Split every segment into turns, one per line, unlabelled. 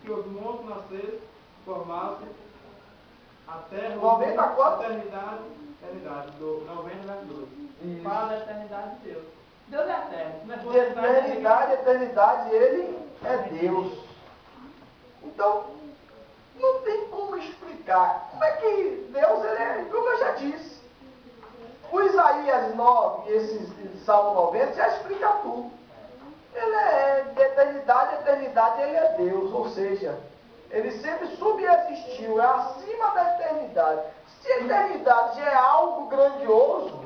que os montes nascessem, formassem a terra,
94?
eternidade, 90 verso 2.
Fala da eternidade de Deus. Deus é eterno. Não é
De eternidade, Ele é Deus. Então, não tem como explicar. Como é que Deus, Ele é, como eu já disse. O Isaías 9 e esse Salmo 90 já explica tudo. Ele é de eternidade, Ele é Deus. Ou seja, Ele sempre subexistiu, é acima da eternidade. Se a eternidade já é algo grandioso,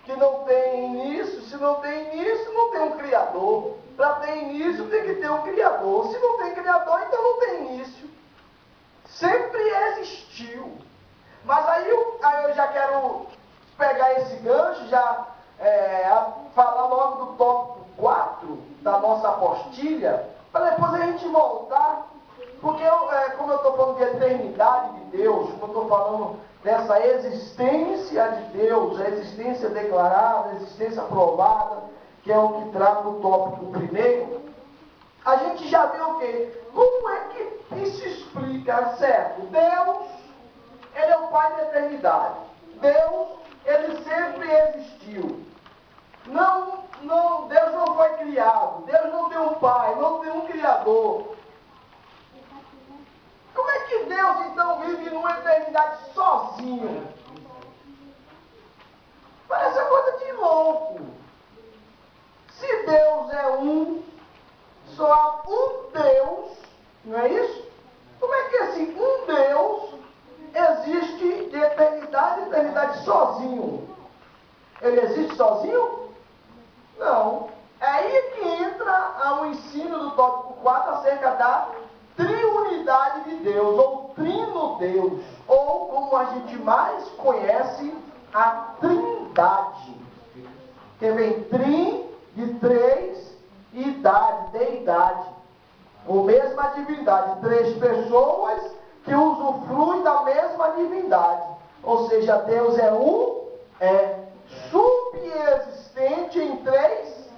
que não tem início, se não tem início, não tem um Criador. Para ter início, tem que ter um Criador. Se não tem Criador, então não tem início. Sempre existiu. Mas aí eu já quero pegar esse gancho, já falar logo do tópico 4 da nossa apostilha, para depois a gente voltar. Porque, como eu estou falando de eternidade de Deus, como eu estou falando dessa existência de Deus, a existência declarada, a existência provada, que é o que trata o tópico primeiro, a gente já viu o quê? Como é que isso explica, certo? Deus, Ele é o Pai da eternidade. Deus, Ele sempre existiu. Deus não foi criado. Deus não tem um Pai, não tem um Criador. Como é que Deus, então, vive numa eternidade sozinho? Parece uma coisa de louco. Se Deus é um, só há um Deus, não é isso? Como é que esse um Deus existe de eternidade a eternidade sozinho? Ele existe sozinho? Não. É aí que entra o ensino do tópico 4 acerca da triunidade de Deus, ou trino Deus, ou como a gente mais conhece, a trindade. Que vem trim, de três, e idade, deidade. Ou mesma divindade, três pessoas que usufruem da mesma divindade. Ou seja, Deus é subexistente em três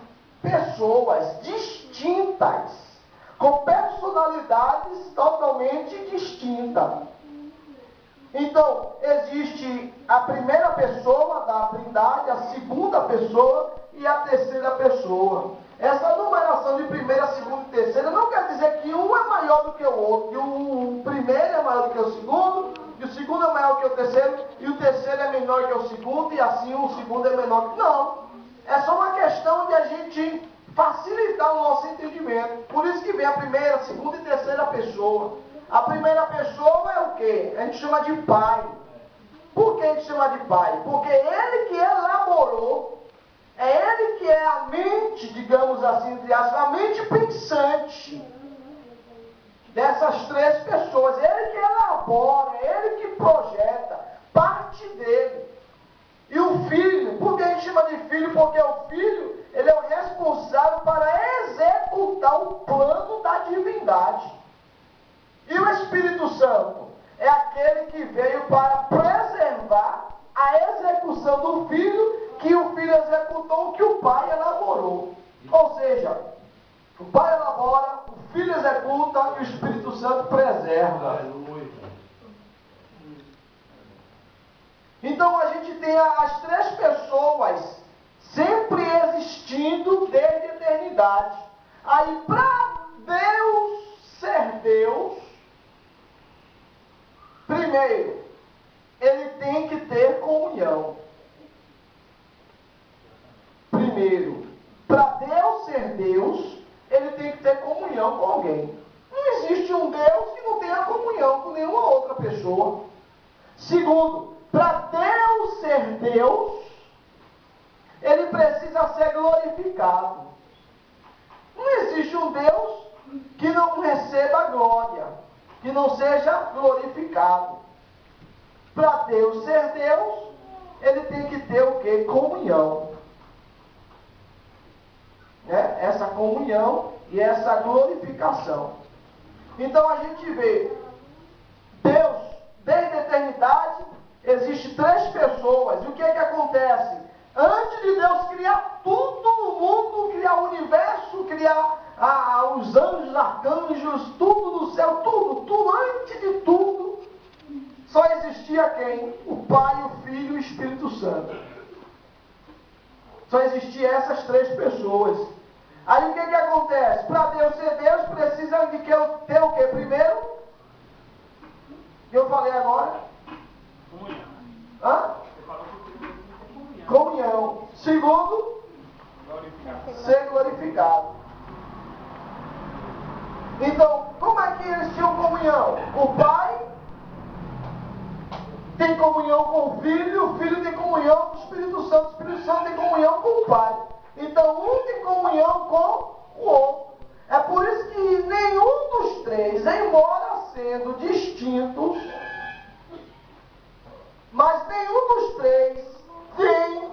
pessoas distintas, com personalidades totalmente distintas. Então, existe a primeira pessoa da Trindade, a segunda pessoa e a terceira pessoa. Essa numeração de primeira, segunda e terceira não quer dizer que um é maior do que o outro, que o primeiro é maior do que o segundo, e o segundo é maior que o terceiro, e o terceiro é menor que o segundo, e assim o segundo é menor que... Não. É só uma questão de a gente facilitar o nosso entendimento. Por isso que vem a primeira, segunda e terceira pessoa. A primeira pessoa é o quê? A gente chama de Pai. Por que a gente chama de Pai? Porque Ele que elaborou, é Ele que é a mente, digamos assim, entre aspas, a mente pensante dessas três pessoas. Ele que elabora, Ele que projeta, parte dele. E o Filho, por que a gente chama de Filho? Porque o Filho, ele é o responsável para executar o plano da divindade. E o Espírito Santo é aquele que veio para preservar a execução do Filho, que o Filho executou, que o Pai elaborou. Ou seja, o Pai elabora, o Filho executa e o Espírito Santo preserva.
Aleluia.
Então a gente tem as três pessoas sempre existindo desde a eternidade. Aí, para Deus ser Deus, primeiro, Ele tem que ter comunhão. Primeiro, para Deus ser Deus, Ele tem que ter comunhão com alguém. Não existe um Deus que não tenha comunhão com nenhuma outra pessoa. Segundo, para Deus ser Deus, Ele precisa ser glorificado. Não existe um Deus que não receba glória, que não seja glorificado. Para Deus ser Deus, Ele tem que ter o quê? Comunhão. Né? Essa comunhão e essa glorificação. Então a gente vê Deus, desde a eternidade, existe três pessoas. E o que é que acontece? Antes de Deus criar tudo no mundo, criar o universo, criar os anjos, arcanjos, tudo do céu, tudo, antes de tudo, só existia quem? O Pai, o Filho e o Espírito Santo. Só existiam essas três pessoas. Aí o que acontece? Para Deus ser Deus, precisa de ter o que primeiro? Eu falei agora?
Comunhão.
Hã?
Você falou que precisa ter comunhão.
Comunhão. Segundo,
Glorificado.
ser glorificado. Então, como é que eles tinham comunhão? O Pai tem comunhão com o Filho tem comunhão com o Espírito Santo tem comunhão com o Pai. Então, um tem comunhão com o outro. É por isso que nenhum dos três, embora sendo distintos, mas nenhum dos três tem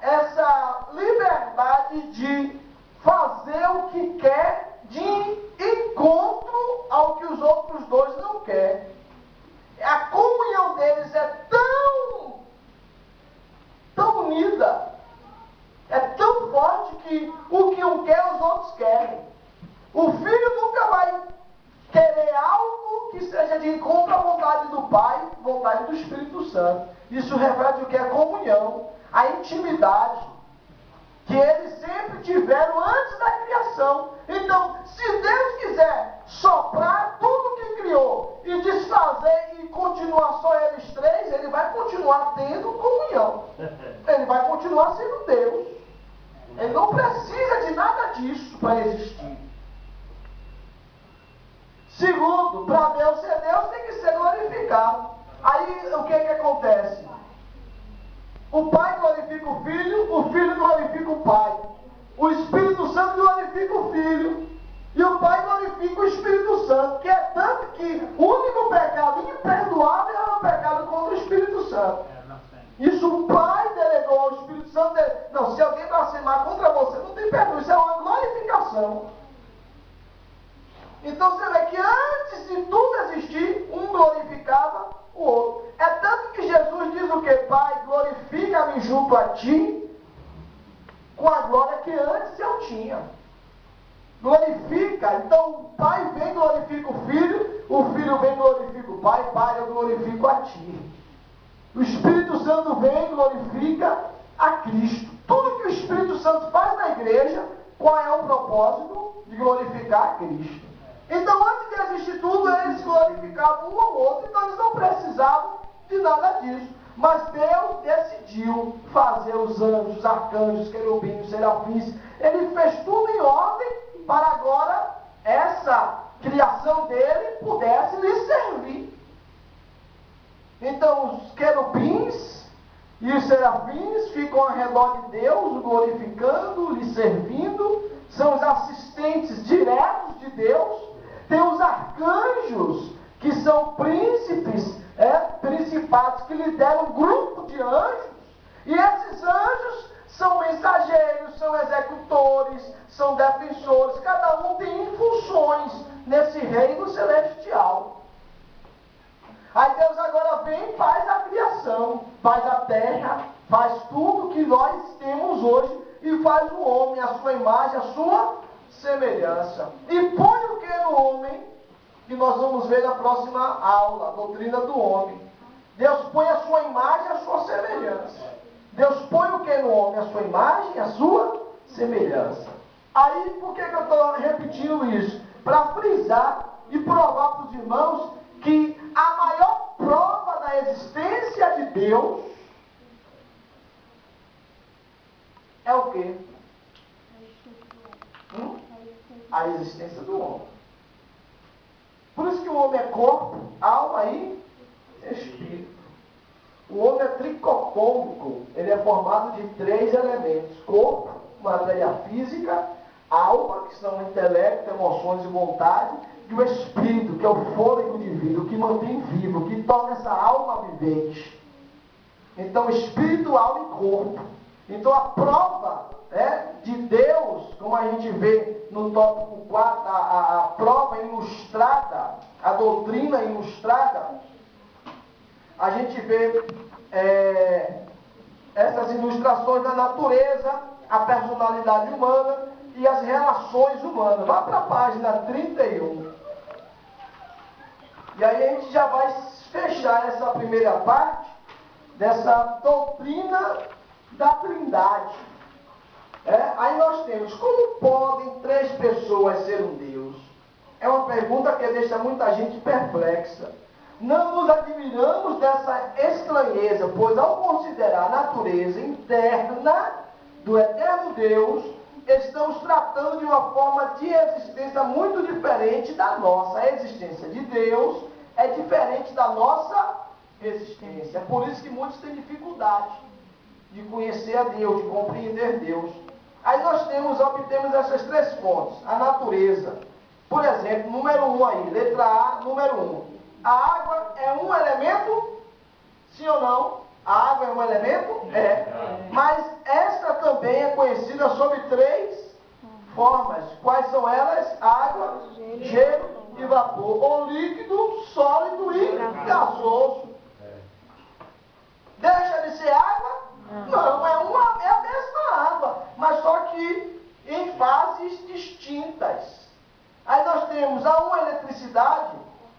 essa liberdade de fazer o que quer de encontro ao que os outros dois não querem. A comunhão deles é tão unida, é tão forte que o que um quer, os outros querem. O filho nunca vai querer algo que seja de encontro à vontade do Pai, vontade do Espírito Santo. Isso reflete o que é comunhão, a intimidade que eles sempre tiveram antes da criação. Então, se Deus quiser soprar tudo que criou e desfazer e continuar só eles três, ele vai continuar tendo comunhão. Ele vai continuar sendo Deus. Ele não precisa de nada disso para existir. Segundo, para Deus ser Deus, tem que ser glorificado. Aí, o que acontece? O Pai glorifica o Filho glorifica o Pai. O Espírito Santo glorifica o Filho. E o Pai glorifica o Espírito Santo, que é tanto que o único pecado imperdoável é o pecado contra o Espírito Santo. Isso o Pai delegou ao Espírito Santo. Não, se alguém blasfemar contra você, não tem perdão. Isso é uma glorificação. Então você vê que antes de tudo existir, um glorificava o outro. É tanto que Jesus diz o que? Pai, glorifica-me junto a ti, com a glória que antes eu tinha. Glorifica. Então o Pai vem e glorifica o Filho vem e glorifica o Pai. Pai, eu glorifico a ti. O Espírito Santo vem e glorifica a Cristo. Tudo que o Espírito Santo faz na igreja, qual é o propósito? De glorificar a Cristo. Então, antes de existir tudo, eles glorificavam um ao outro, então eles não precisavam de nada disso. Mas Deus decidiu fazer os anjos, arcanjos, querubins, serafins. Ele fez tudo em ordem para agora essa criação dele pudesse lhe servir. Então, os querubins e os serafins ficam ao redor de Deus, o glorificando, lhe servindo. São os assistentes diretos de Deus. Tem os arcanjos, que são príncipes, principados, que lideram um grupo de anjos. E esses anjos são mensageiros, são executores, são defensores. Cada um tem funções nesse reino celestial. Aí Deus agora vem e faz a criação, faz a terra, faz tudo que nós temos hoje e faz o homem, a sua imagem, a sua semelhança. E põe o que no homem, que nós vamos ver na próxima aula, a doutrina do homem. Deus põe a sua imagem, a sua semelhança. Deus põe o que no homem? A sua imagem, a sua semelhança. Aí, por que eu estou repetindo isso? Para frisar e provar para os irmãos que a maior prova da existência de Deus é o quê? A existência do homem. Por isso que o homem é corpo, alma e espírito. O homem é tricotômico. Ele é formado de 3 elementos: corpo, matéria física, alma, que são o intelecto, emoções e vontade, e o espírito, que é o fôlego de vida, o que mantém vivo, que torna essa alma vivente. Então, espírito, alma e corpo. Então, a prova de Deus, como a gente vê no tópico 4, a prova ilustrada, a doutrina ilustrada, a gente vê essas ilustrações da natureza, a personalidade humana e as relações humanas. Vá para a página 31. E aí a gente já vai fechar essa primeira parte dessa doutrina da Trindade. Aí nós temos, como podem 3 pessoas ser um Deus? É uma pergunta que deixa muita gente perplexa. Não nos admiramos dessa estranheza, pois ao considerar a natureza interna do eterno Deus, estamos tratando de uma forma de existência muito diferente da nossa. A existência de Deus é diferente da nossa existência. É por isso que muitos têm dificuldade de conhecer a Deus, de compreender Deus. Aí nós obtemos essas 3 fontes. A natureza. Por exemplo, número 1 aí, letra A, número 1. A água é um elemento? Sim ou não? A água é um elemento? É. Mas esta também é conhecida sob 3 formas. Quais são elas? Água, gelo e vapor. Ou líquido, sólido e gasoso. Deixa de ser água? Não, é a mesma água, mas só que em fases distintas. Aí nós temos a eletricidade,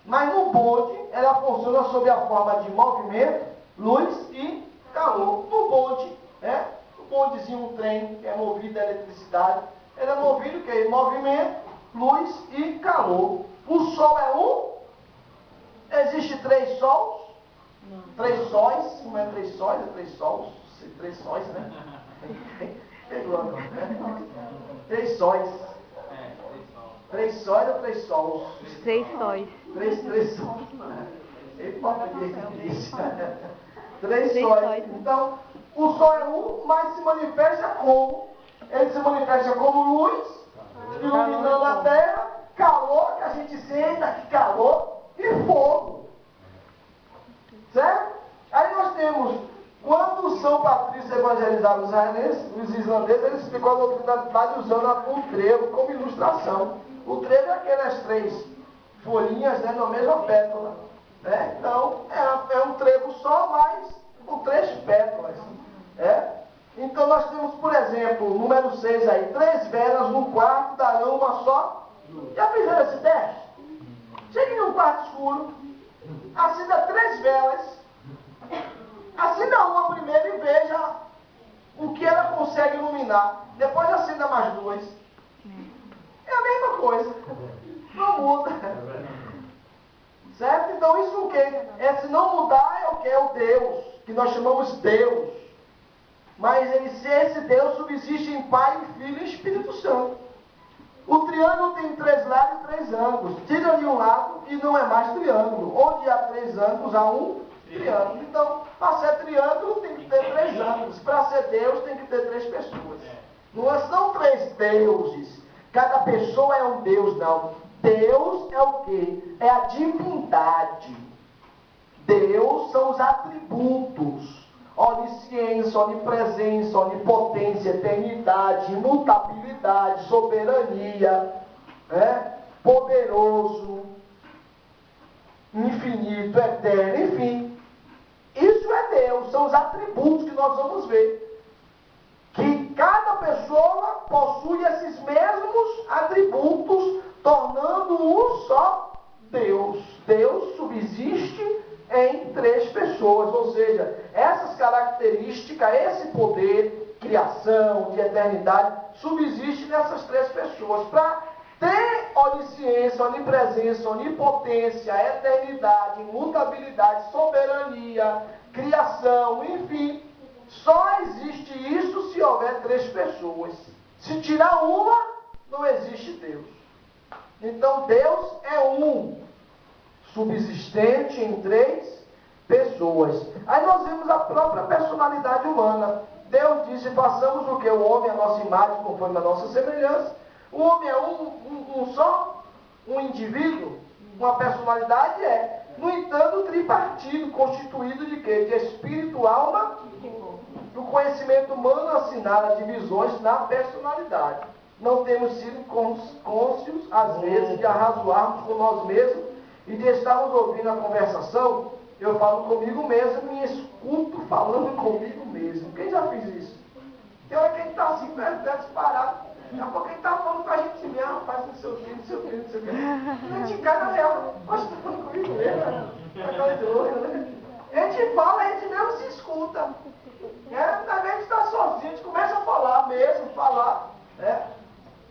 mas no bonde ela funciona sob a forma de movimento, luz e calor. No bonde, o bondezinho, um trem que é movido a eletricidade, ele é movido que é movimento, luz e calor. O sol é um? Existe 3 sols? Não. 3 sóis? Não é 3 sóis, é 3 sols. 3 sóis, né? Pegou agora. 3 sóis. 3 sóis ou 3 sols?
3 sóis.
3 sóis. Ele pode pedir isso. 3 sóis. Então, o sol é um, mas se manifesta como? Ele se manifesta como luz, iluminando a terra, calor, que a gente sente aqui, calor, e fogo. Certo? Aí nós temos, quando São Patrício evangelizava os islandeses, ele explicou a doutrina da Trindade usando o trevo como ilustração. O trevo é aquelas 3 folhinhas, né, na mesma pétala. Então, é um trevo só, mas com 3 pétalas. Então, nós temos, por exemplo, número 6 aí, 3 velas no quarto darão uma só. Já fizeram esse teste? Chegue em um quarto escuro, acenda 3 velas, acenda uma primeiro e veja o que ela consegue iluminar. Depois acenda mais 2. É a mesma coisa. Não muda. Certo? Então isso o quê? Se não mudar é o que? É o Deus, que nós chamamos Deus. Mas esse Deus subsiste em Pai, Filho e Espírito Santo. O triângulo tem 3 lados e 3 ângulos. Tira de um lado e não é mais triângulo. Onde há 3 ângulos, há um triângulo. Então, para ser triângulo tem que ter 3 ângulos. Para ser Deus tem que ter 3 pessoas. Não são 3 deuses. Cada pessoa é um Deus, não. Deus é o quê? É a divindade. Deus são os atributos. Onisciência, onipresença, onipotência, eternidade, imutabilidade, soberania, poderoso, infinito, eterno, enfim. Isso é Deus, são os atributos que nós vamos ver. Que cada pessoa possui esses mesmos atributos, tornando um só Deus. Deus subsiste em 3 pessoas, ou seja, essas características, esse poder, criação, de eternidade, subsiste nessas 3 pessoas. Para ter onisciência, onipresença, onipotência, eternidade, imutabilidade, soberania, criação, enfim, só existe isso se houver 3 pessoas. Se tirar uma, não existe Deus. Então Deus é um, subsistente em 3 pessoas. Aí nós vemos a própria personalidade humana. Deus disse, façamos o que? O homem, a nossa imagem, conforme a nossa semelhança. O homem é um só, um indivíduo, uma personalidade é. No entanto, tripartido, constituído de quê? De espírito, alma. O conhecimento humano assinala divisões na personalidade. Não temos sido cônscios, às vezes, de arrazoarmos com nós mesmos e de estarmos ouvindo a conversação. Eu falo comigo mesmo, me escuto falando comigo mesmo. Quem já fez isso? Tem hora que a gente está assim, parado. Daqui a pouco ele está falando com a gente assim, rapaz, não sei o que, não sei o que, não sei o que. A gente cai na real, poxa, está falando comigo mesmo, né? Aquela doida, né? A gente fala, a gente mesmo se escuta. Às vezes a gente está sozinho, a gente começa a falar mesmo, né?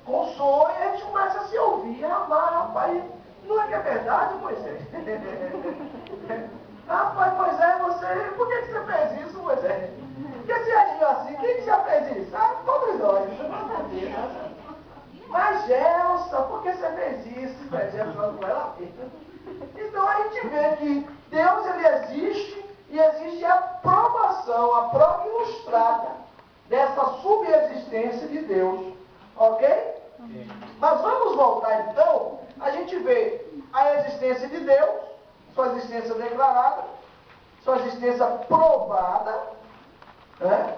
Com sonho, a gente começa a se ouvir, rapaz, não é que é verdade, Moisés? Rapaz, Moisés, por que você fez isso, Moisés? Por que você agiu assim? Quem já fez isso? Todos nós, Mas Gelsa, por que você fez isso? Gelsa falando com ela mesmo. Então a gente vê que Deus, ele existe, e existe a provação, a prova ilustrada dessa subexistência de Deus. Ok? Mas vamos voltar então, a gente vê a existência de Deus, sua existência declarada, sua existência provada, né?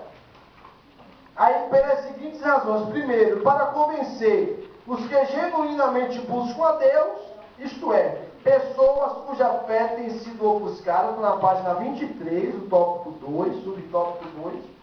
Aí pelas seguintes razões: primeiro, para convencer os que genuinamente buscam a Deus, isto é, pessoas cuja fé tem sido ofuscada, na página 23, o tópico 2, subtópico 2.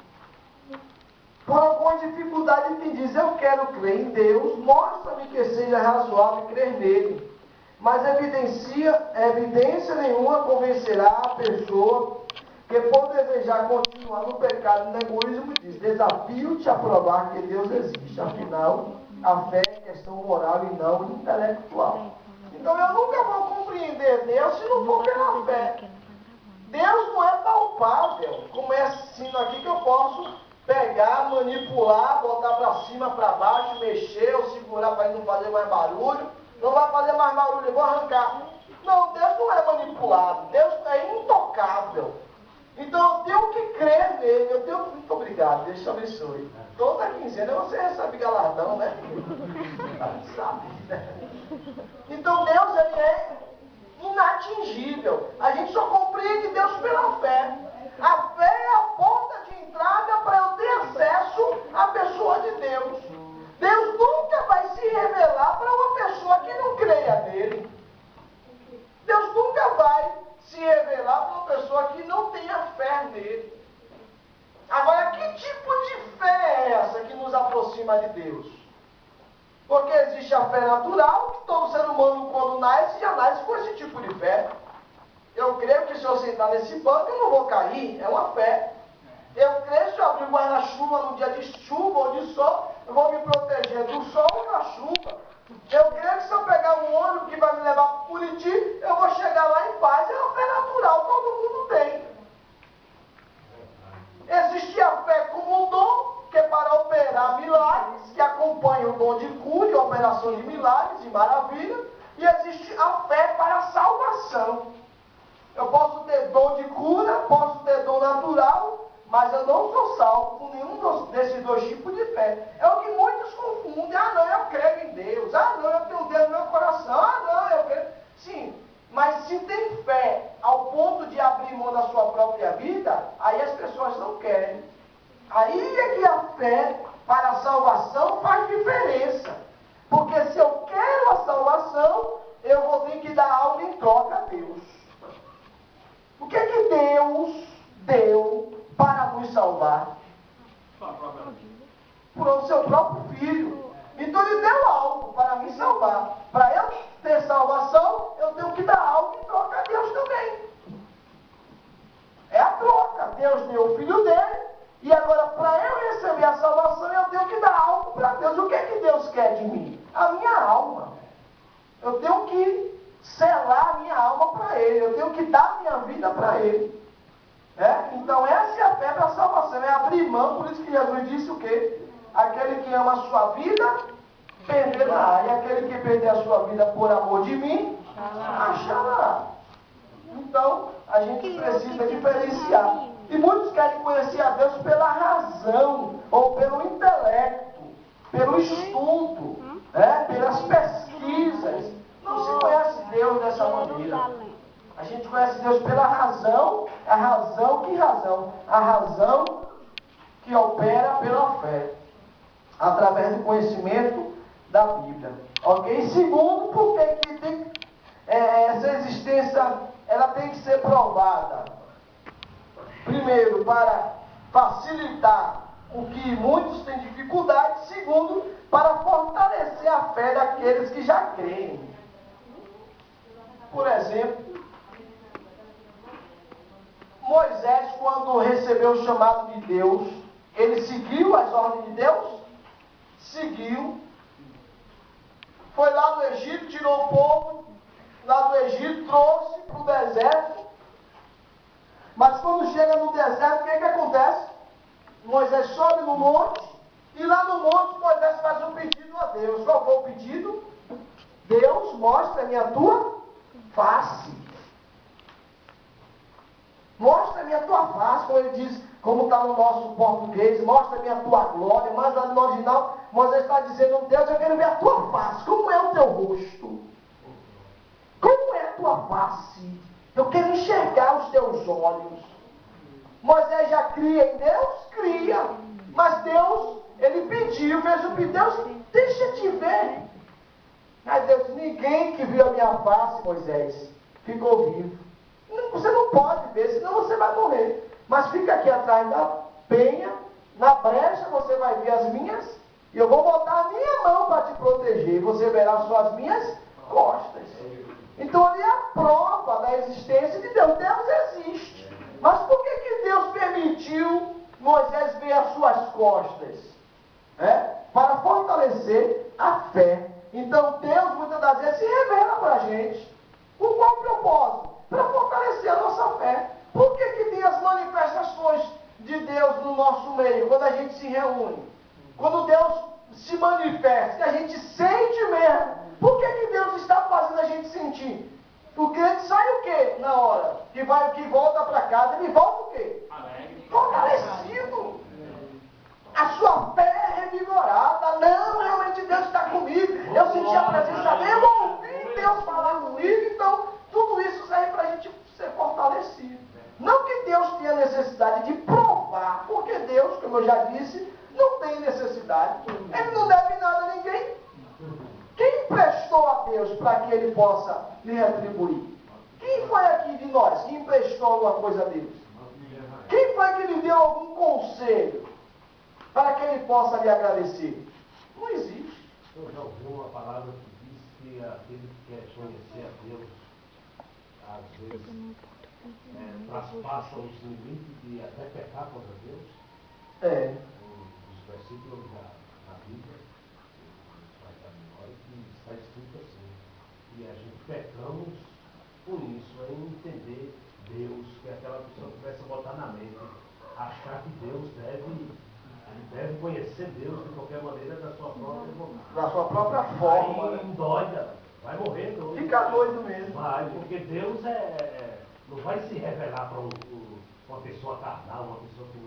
Com dificuldade quem diz, eu quero crer em Deus, mostra-me que seja razoável crer nele. Mas evidência nenhuma convencerá a pessoa que, por desejar continuar no pecado e no egoísmo, diz, desafio-te a provar que Deus existe. Afinal, a fé é questão moral e não intelectual. Então eu nunca vou compreender Deus se não for pela fé. Deus não é palpável, como é ensino aqui que eu posso pegar, manipular, botar para cima, para baixo, mexer ou segurar para ele não fazer mais barulho. Não vai fazer mais barulho, eu vou arrancar. Não, Deus não é manipulado, Deus é intocável. Então eu tenho que crer nele, muito obrigado, Deus te abençoe. Toda quinzena você recebe galardão, né? Sabe, né? Então Deus, ele é inatingível. A gente só compreende Deus pela fé. A fé é a porta de entrada para eu ter acesso à pessoa de Deus. Deus nunca vai se revelar para uma pessoa que não creia nele. Deus nunca vai se revelar para uma pessoa que não tenha fé nele. Agora, que tipo de fé é essa que nos aproxima de Deus? Porque existe a fé natural, que todo ser humano, quando nasce, já nasce com esse tipo de fé. Eu creio que se eu sentar nesse banco, eu não vou cair, é uma fé. Eu creio que se eu abrir o guarda-chuva num dia de chuva ou de sol, eu vou me proteger do sol ou da chuva. Eu creio que se eu pegar um ônibus que vai me levar para Curitiba, eu vou chegar lá em paz. É uma fé natural, todo mundo tem. Existe a fé como um dom, que é para operar milagres, que acompanha o dom de cura e operação de milagres e maravilhas. E existe a fé para a salvação. Eu posso ter dom de cura, posso ter dom natural, mas eu não sou salvo com nenhum desses dois tipos de fé. É o que muitos confundem. Ah, não, eu creio em Deus. Ah, não, eu tenho Deus no meu coração. Ah, não, eu creio. Sim, mas se tem fé ao ponto de abrir mão da sua própria vida, aí as pessoas não querem. Aí é que a fé para a salvação faz diferença. Porque se eu quero a salvação, eu vou ter que dar algo em troca a Deus. O que é que Deus deu para nos salvar? Por o seu próprio Filho. Então ele deu algo para me salvar. Para eu ter salvação, eu tenho que dar algo em troca a Deus também. É a troca. Deus deu o Filho dele. E agora, para eu receber a salvação, eu tenho que dar algo para Deus. O que é que Deus quer de mim? A minha alma. Eu tenho que selar a minha alma para Ele. Eu tenho que dar minha vida para Ele. Então essa é a fé da salvação. É abrir mão. Por isso que Jesus disse o quê? Aquele que ama a sua vida, perderá. E aquele que perder a sua vida por amor de mim, achará. Então, a gente precisa diferenciar. E muitos querem conhecer a Deus pela razão, ou pelo intelecto, pelo estudo, pelas pesquisas. Não se conhece Deus dessa maneira. A gente conhece Deus pela razão. A razão, que razão? A razão que opera pela fé, através do conhecimento da Bíblia. Ok? Segundo, porque essa existência ela tem que ser provada. Primeiro, para facilitar o que muitos têm dificuldade. Segundo, para fortalecer a fé daqueles que já creem. Por exemplo, Moisés, quando recebeu o chamado de Deus, ele seguiu as ordens de Deus? Seguiu. Foi lá no Egito, tirou o povo lá do Egito, trouxe para o deserto. Mas quando chega no deserto, o que acontece? Moisés sobe no monte, e lá no monte Moisés faz um pedido a Deus. Qual foi o pedido? Deus, mostra-me a tua face. Mostra-me a tua face, como ele diz, como está no nosso português, mostra-me a tua glória. Mas lá no original, Moisés está dizendo, Deus, eu quero ver a tua face. Como é o teu rosto? Como é a tua face? Eu quero enxergar os teus olhos. Moisés já cria em Deus? Cria. Mas Deus, ele pediu, fez o pedido. Deus, deixa eu te ver. Mas Deus, ninguém que viu a minha face, Moisés, ficou vivo. Você não pode ver, senão você vai morrer. Mas fica aqui atrás da penha, na brecha você vai ver as minhas, e eu vou botar a minha mão para te proteger. Você verá só as minhas costas. Então ali é a prova da existência de Deus. Deus existe. Mas por que Deus permitiu Moisés ver as suas costas? Para fortalecer a fé. Então Deus muitas das vezes se revela para a gente. Por qual propósito? Para fortalecer a nossa fé. Por que tem as manifestações de Deus no nosso meio, quando a gente se reúne? Quando Deus se manifesta, que a gente sente mesmo. Por que Deus está fazendo a gente sentir? O crente sai o quê na hora? Que volta para casa, ele volta o quê?
Alegre.
Fortalecido. A sua fé é revigorada. Não, realmente Deus está comigo. Eu senti a presença dele, eu ouvi Deus falar comigo. Então, tudo isso serve para a gente ser fortalecido. Não que Deus tenha necessidade de provar, porque Deus, como eu já disse, não tem necessidade. Ele não deve nada a ninguém. Quem emprestou a Deus para que ele possa lhe retribuir? Quem foi aqui de nós que emprestou alguma coisa a Deus? Quem foi que lhe deu algum conselho para que ele possa lhe agradecer? Não existe.
Eu já ouvi uma palavra que diz que aquele que quer conhecer a Deus, às vezes, traspassa os limites de até pecar contra Deus. Os versículos da Bíblia, que está escrito assim. E a gente pecamos com isso, em entender Deus, que aquela pessoa começa a botar na mente, achar que Deus deve conhecer Deus de qualquer maneira da sua própria vontade.
Da sua própria forma.
Aí endoida, vai morrer doido.
Fica doido mesmo.
Vai, porque Deus não vai se revelar para uma pessoa carnal, uma pessoa que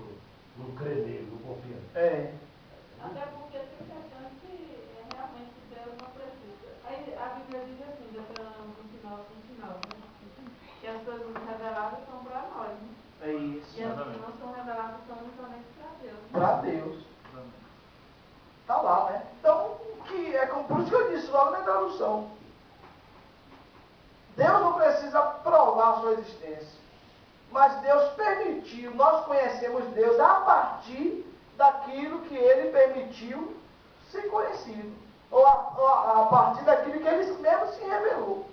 não crê nele, não confia nele.
Até porque tem questões que realmente Deus não precisa. Aí a Bíblia diz assim, Deuteronômio 29, né? Que as coisas reveladas são para nós, né?
É isso.
E as que não são reveladas são unicamente para Deus. Né?
Para Deus. Está lá, né? Então, por isso que eu disse lá na minha tradução. Deus não precisa provar a sua existência. Mas Deus permitiu, nós conhecemos Deus a partir daquilo que Ele permitiu ser conhecido. Ou a partir daquilo que Ele mesmo se revelou.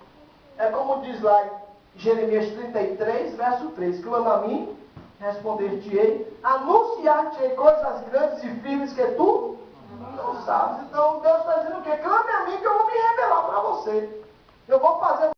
É como diz lá em Jeremias 33, verso 3. Clama a mim, responder-te-ei, anunciar-te-ei coisas grandes e firmes que tu não sabes. Então Deus está dizendo o quê? Clame a mim que eu vou me revelar para você. Eu vou fazer